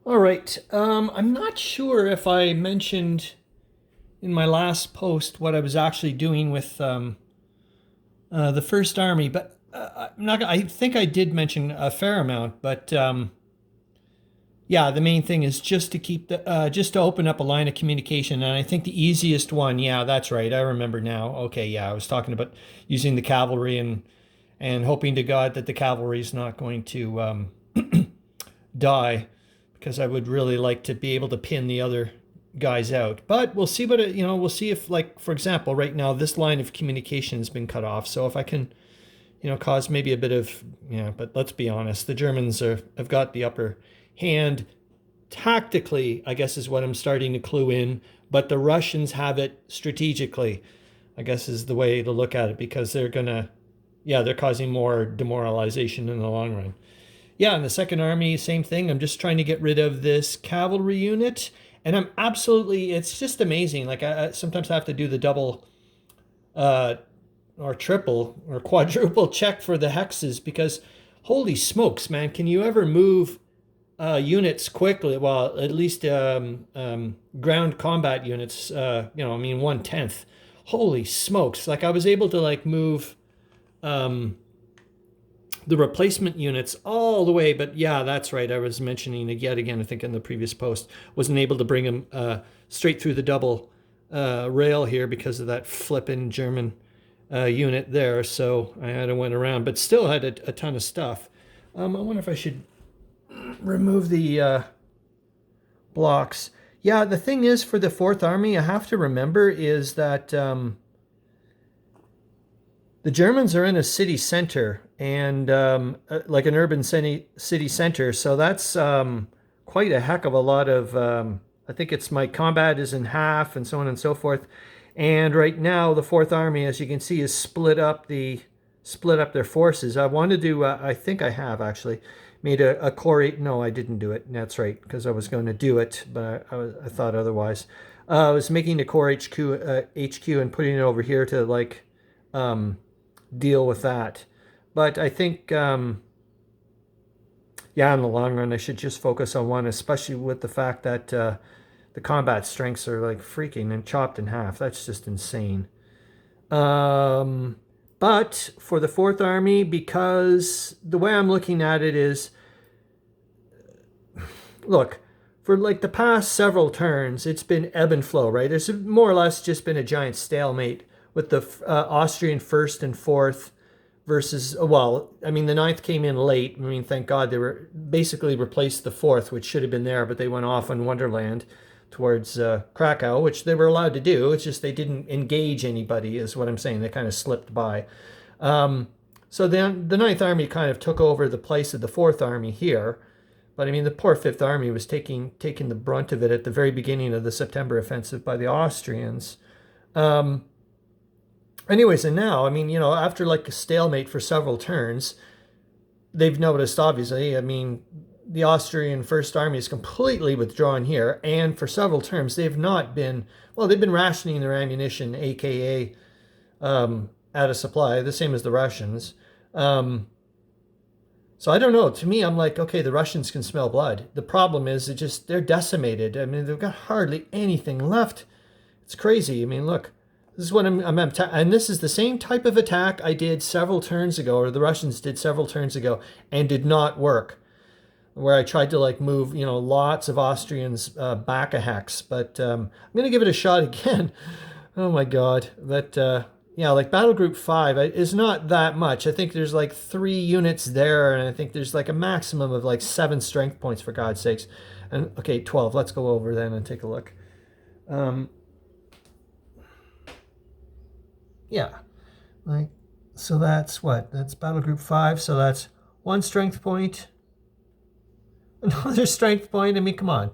All right. I'm not sure if I mentioned in my last post what I was actually doing with the First Army, but I'm not. I think I did mention a fair amount, but yeah, the main thing is just to keep just to open up a line of communication, and I think the easiest one. Yeah, that's right. I remember now. Okay, yeah, I was talking about using the cavalry and hoping to God that the cavalry is not going to die because I would really like to be able to pin the other guys out. But we'll see we'll see if, like, for example, right now this line of communication has been cut off. So if I can, cause maybe a bit of, but let's be honest, the Germans have got the upper hand tactically, I guess is what I'm starting to clue in, but the Russians have it strategically, I guess is the way to look at it, because they're causing more demoralization in the long run. Yeah, in the Second Army, same thing. I'm just trying to get rid of this cavalry unit. And it's just amazing. Like, I sometimes have to do the double uh, or triple or quadruple check for the hexes because holy smokes, man, can you ever move units quickly? Well, at least ground combat units, I mean, 1/10. Holy smokes. Like, I was able to, like, move um, the replacement units all the way. But yeah, that's right. I was mentioning it yet again, I think in the previous post, wasn't able to bring them straight through the double rail here because of that flippin' German unit there. So I had to went around, but still had a ton of stuff. I wonder if I should remove the blocks. Yeah, the thing is for the Fourth Army, I have to remember is that the Germans are in a city center and like an urban city center. So that's quite a heck of a lot of. I think it's my combat is in half and so on and so forth. And right now, the Fourth Army, as you can see, is split up their forces. I wanted to. I think I have actually made a core eight. No, I didn't do it. That's right, because I was going to do it, but I thought otherwise. I was making the core HQ and putting it over here to like deal with that. But I think, yeah, in the long run, I should just focus on one, especially with the fact that the combat strengths are like freaking and chopped in half. That's just insane. Um, but for the Fourth Army, because the way I'm looking at it is, look, for like the past several turns, it's been ebb and flow, right? It's more or less just been a giant stalemate with the Austrian first and fourth versus, well, I mean, the ninth came in late. I mean, thank God they were basically replaced the fourth, which should have been there, but they went off on Wonderland towards Krakow, which they were allowed to do. It's just they didn't engage anybody, is what I'm saying. They kind of slipped by. Um, so then the Ninth Army kind of took over the place of the Fourth Army here. But I mean, the poor Fifth Army was taking the brunt of it at the very beginning of the September offensive by the Austrians. Um, Anyways, and now, I mean, after like a stalemate for several turns, they've noticed, obviously, I mean, the Austrian First Army is completely withdrawn here, and for several terms, they've not been, well, they've been rationing their ammunition, aka out of supply, the same as the Russians. Um, so I don't know. To me, I'm like, okay, the Russians can smell blood. The problem is they're decimated. I mean, they've got hardly anything left. It's crazy. I mean, look, this is what and this is the same type of attack I did several turns ago, or the Russians did several turns ago, and did not work. Where I tried to like move, lots of Austrians back a hex, but I'm gonna give it a shot again. Oh my God! But yeah, like Battle Group 5 is not that much. I think there's like 3 units there, and I think there's like a maximum of like 7 strength points for God's sakes. And okay, 12. Let's go over then and take a look. Um, yeah, like, so that's what? That's Battle Group 5. So that's 1 strength point, another strength point. I mean, come on.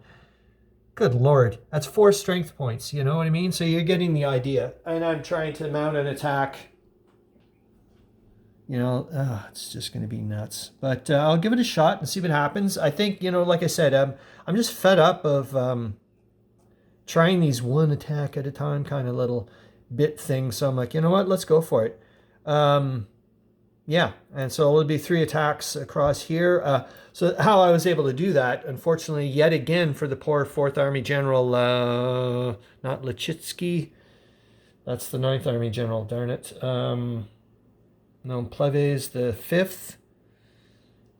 Good Lord. That's 4 strength points. You know what I mean? So you're getting the idea. And I'm trying to mount an attack. It's just going to be nuts. But I'll give it a shot and see what happens. I think, like I said, I'm just fed up of trying these one attack at a time kind of little bit things. So I'm like, you know what? Let's go for it. Yeah, and so it'll be 3 attacks across here. So how I was able to do that, unfortunately, yet again for the poor Fourth Army General, not Lechitsky, that's the Ninth Army General. Darn it. No, Pleves the fifth.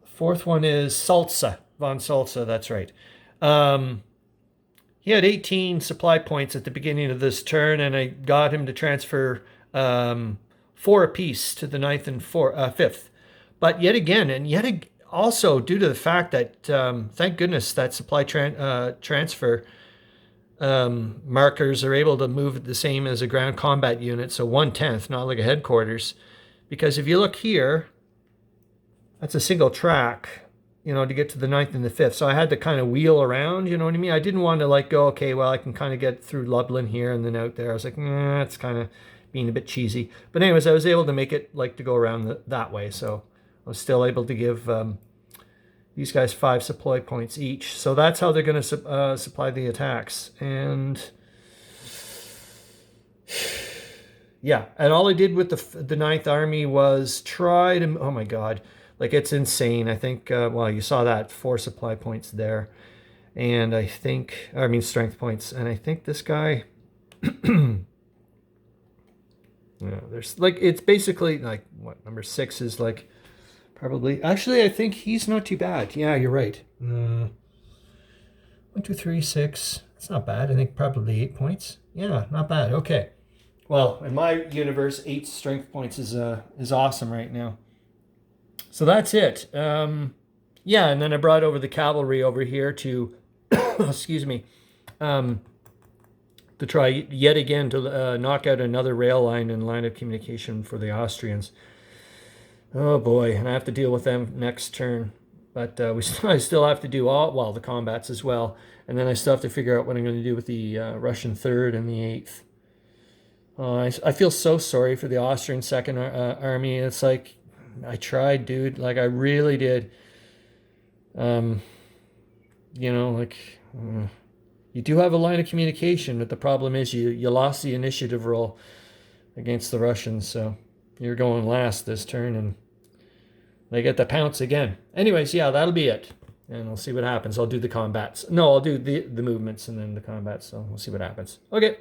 The fourth one is Salza, von Salza. That's right. He had 18 supply points at the beginning of this turn, and I got him to transfer 4 apiece to the ninth and 5th. But yet again, and also due to the fact that, thank goodness, that supply transfer markers are able to move the same as a ground combat unit, so 1/10, not like a headquarters. Because if you look here, that's a single track, to get to the ninth and the 5th. So I had to kind of wheel around, you know what I mean? I didn't want to go, okay, well, I can kind of get through Lublin here and then out there. I was like, nah, it's kind of being a bit cheesy. But anyways, I was able to make it to go around that way. So I was still able to give these guys 5 supply points each. So that's how they're going to supply the attacks. And yeah, and all I did with the Ninth Army was try to, oh my God, it's insane. I think, well, you saw that 4 supply points there. And strength points. And I think this guy, there's it's basically what, number 6 is probably, actually, I think he's not too bad. Yeah, you're right. 1, 2, 3, 6. It's not bad. I think probably 8 points. Yeah, not bad. Okay. Well, in my universe, 8 strength points is awesome right now. So that's it. Yeah, and then I brought over the cavalry over here to, excuse me, to try yet again to knock out another rail line and line of communication for the Austrians. Oh boy, and I have to deal with them next turn. But I still have to do the combats as well. And then I still have to figure out what I'm going to do with the Russian 3rd and the 8th. I feel so sorry for the Austrian Second Army. It's I tried, dude. I really did. You do have a line of communication, but the problem is you lost the initiative roll against the Russians, so you're going last this turn, and they get the pounce again. Anyways, yeah, that'll be it, and we'll see what happens. I'll do the combats. No, I'll do the movements and then the combats, so we'll see what happens. Okay.